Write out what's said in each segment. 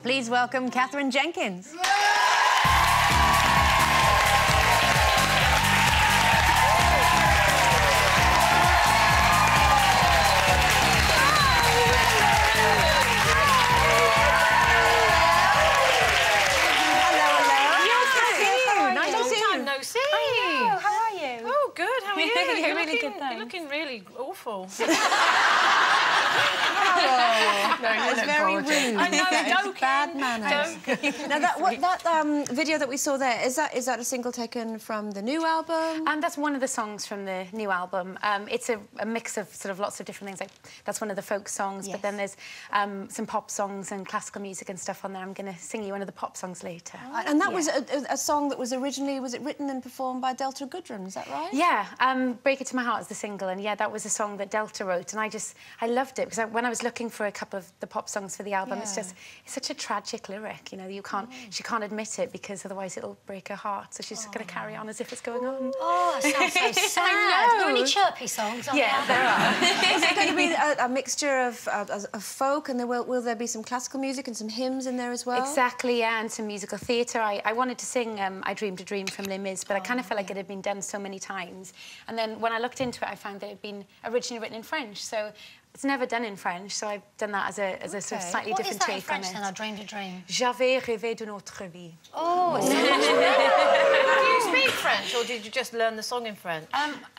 Please welcome Katherine Jenkins. You're looking really awful. No, it's very rude. I know, joking. Bad manners. Now, that video that we saw there, is that a single taken from the new album? That's one of the songs from the new album. It's a mix of sort of lots of different things. Like, that's one of the folk songs, but then there's some pop songs and classical music and stuff on there. I'm going to sing you one of the pop songs later. Oh. And that was a song that was originally, was it written and performed by Delta Goodrem, is that right? Yeah, Break It To My Heart is the single, and yeah, that was a song that Delta wrote, and I loved it, because when I was looking for a couple of the pop songs for the album, it's such a tragic lyric, you know, she can't admit it, because otherwise it'll break her heart, so she's going to carry on as if it's going on. Oh, it sounds so sad. Are there any chirpy songs? There are. Is it going to be a mixture of folk, and will there be some classical music and some hymns in there as well? Exactly, yeah, and some musical theatre. I wanted to sing I Dreamed a Dream from Les Mis, but I kind of felt like it had been done so many times. And then when I looked into it, I found that it had been originally written in French, so it's never done in French, so I've done that as a sort of slightly different take on it. What is that in French, then? I Dreamed a Dream. J'avais rêvé d'une autre vie. Oh, it's so Do you speak French, or did you just learn the song in French?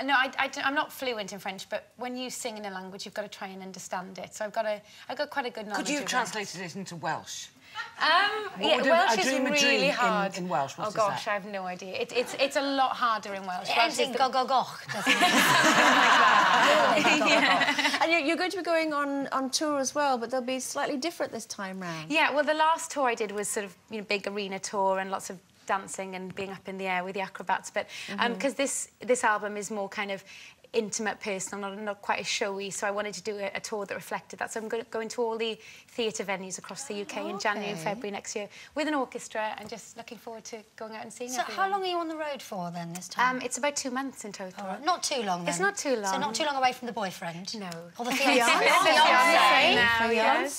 No, I'm not fluent in French, but when you sing in a language, you've got to try and understand it. So I've got quite a good knowledge. Could you have translated it into Welsh? Yeah, Welsh is really hard. In Welsh, oh gosh, I have no idea. It's a lot harder in Welsh. It ends in go-go-goch, doesn't it? And you're going to be going on tour as well, but they'll be slightly different this time round. Yeah, well, the last tour I did was sort of, you know, big arena tour and lots of dancing and being up in the air with the acrobats, but because this album is more kind of intimate, personal, not quite as showy, so I wanted to do a tour that reflected that. So I'm going to all the theatre venues across the UK in January and February next year with an orchestra, and just looking forward to going out and seeing everyone. So how long are you on the road for, then, this time? It's about 2 months in total. Right. Not too long, then? It's not too long. So not too long away from the boyfriend? No. Or the fiancé?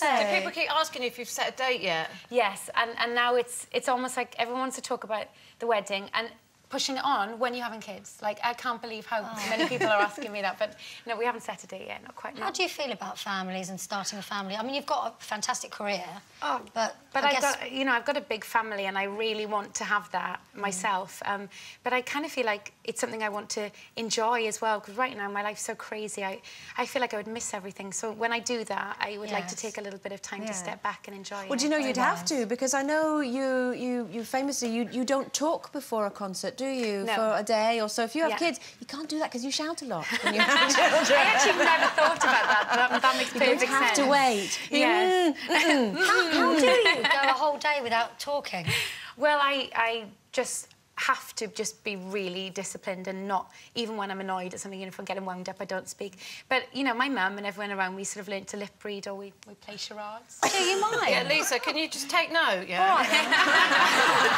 Do people keep asking you if you've set a date yet? Yes, and now it's almost like everyone wants to talk about the wedding, and pushing it on when you're having kids. Like, I can't believe how many people are asking me that, but no, we haven't set a date yet, not quite. How do you feel about families and starting a family? I mean, you've got a fantastic career, but I've got a big family, and I really want to have that myself. But I kind of feel like it's something I want to enjoy as well, because right now my life's so crazy. I feel like I would miss everything. So when I do that, I would like to take a little bit of time to step back and enjoy it. Well, do you know, you'd have to, because I know you famously, you don't talk before a concert, do you? No. For a day or so. If you have kids, you can't do that because you shout a lot when you have children. I actually never thought about that. That makes perfect sense. You have to wait. Yes. How do you go a whole day without talking? Well, I just have to just be really disciplined and not, even when I'm annoyed at something, you know, if I'm getting wound up, I don't speak. But, you know, my mum and everyone around me sort of learnt to lip read, or we play charades. Do you mind? Yeah, Lisa, can you just take note, yeah? All right, then.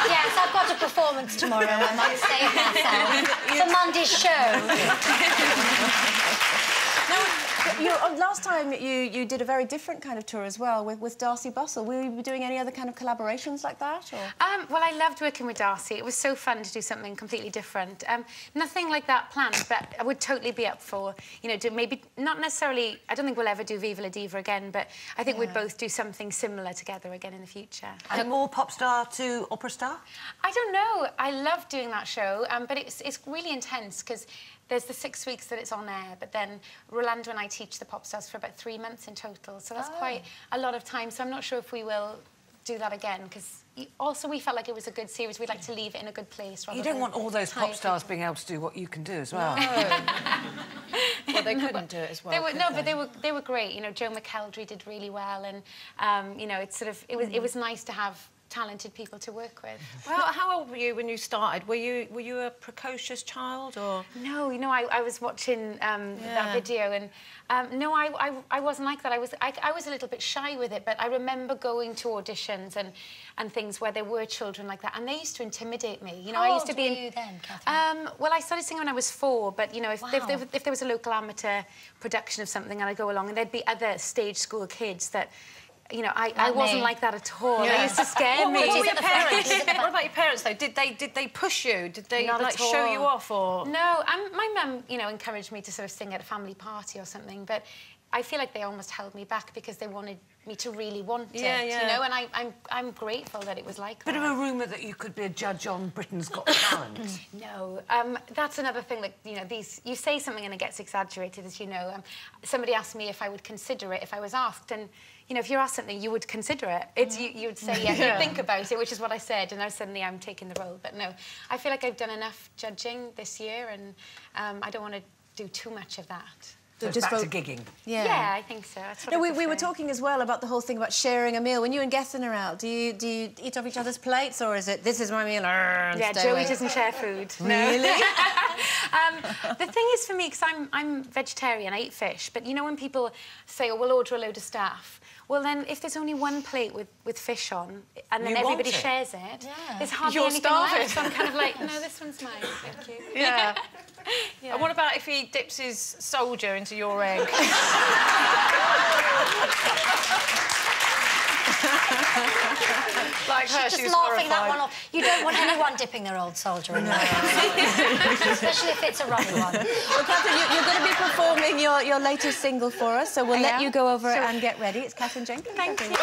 Yes, I've got a performance tomorrow. I might save myself for Monday's show. Last time you did a very different kind of tour as well with Darcy Bustle. Will you be doing any other kind of collaborations like that? Or? Well, I loved working with Darcy. It was so fun to do something completely different. Nothing like that planned, but I would totally be up for, you know, maybe not necessarily. I don't think we'll ever do Viva la Diva again, but I think we'd both do something similar together again in the future. And more pop star to opera star? I don't know. I love doing that show, but it's really intense, because there's the 6 weeks that it's on air, but then Rolando and I teach the pop stars for about 3 months in total, so that's quite a lot of time. So I'm not sure if we will do that again, because also we felt like it was a good series. We'd like to leave it in a good place. You don't want all those pop stars being able to do what you can do as well. No. Well, they couldn't do it as well. But they were great. You know, Joe McElderry did really well, and you know, it was nice to have talented people to work with. Well, how old were you when you started? Were you a precocious child, or...? No, you know, I was watching that video, and no, I wasn't like that. I was a little bit shy with it, but I remember going to auditions and things where there were children like that, and they used to intimidate me. You know, How I used to be. old were you then, Katherine? Well, I started singing when I was 4, but you know, if there was a local amateur production of something, and I'd go along, and there'd be other stage school kids that you know, I wasn't like that at all. Yeah. They used to scare me. What were your parents? What about your parents, though? Did they push you? Did they, Not like, at all. show you off, or...? No, my mum, you know, encouraged me to sort of sing at a family party or something, but I feel like they almost held me back because they wanted me to really want it, you know, and I'm grateful that it was like that. Bit of a rumour that you could be a judge on Britain's Got Talent. No, that's another thing that, you know, you say something and it gets exaggerated, as you know. Somebody asked me if I would consider it if I was asked, and, you know, if you're asked something, you would consider it. You would say, yeah, you'd think about it, which is what I said, and now suddenly I'm taking the role. But no, I feel like I've done enough judging this year, and I don't want to do too much of that. So just back to gigging. Yeah, I think so. That's what no, we were talking as well about the whole thing about sharing a meal. When you and Gethin are out, do you eat off each other's plates, or is it, this is my meal, yeah, Joey doesn't share food. Really? The thing is, for me, because I'm vegetarian, I eat fish, but you know when people say, oh, we'll order a load of staff, well, then, if there's only one plate with fish on, and then everybody shares it, there's hardly anything left. So I'm kind of like, no, this one's mine, thank you. Yeah. And what about if he dips his soldier into your egg? Like her, She's she just was laughing that horrified. one off. You don't want anyone dipping their old soldier in there. Especially if it's a runny one. Well, Katherine, you're going to be performing your latest single for us, so we'll let you go over and get ready. It's Katherine Jenkins. Thank you.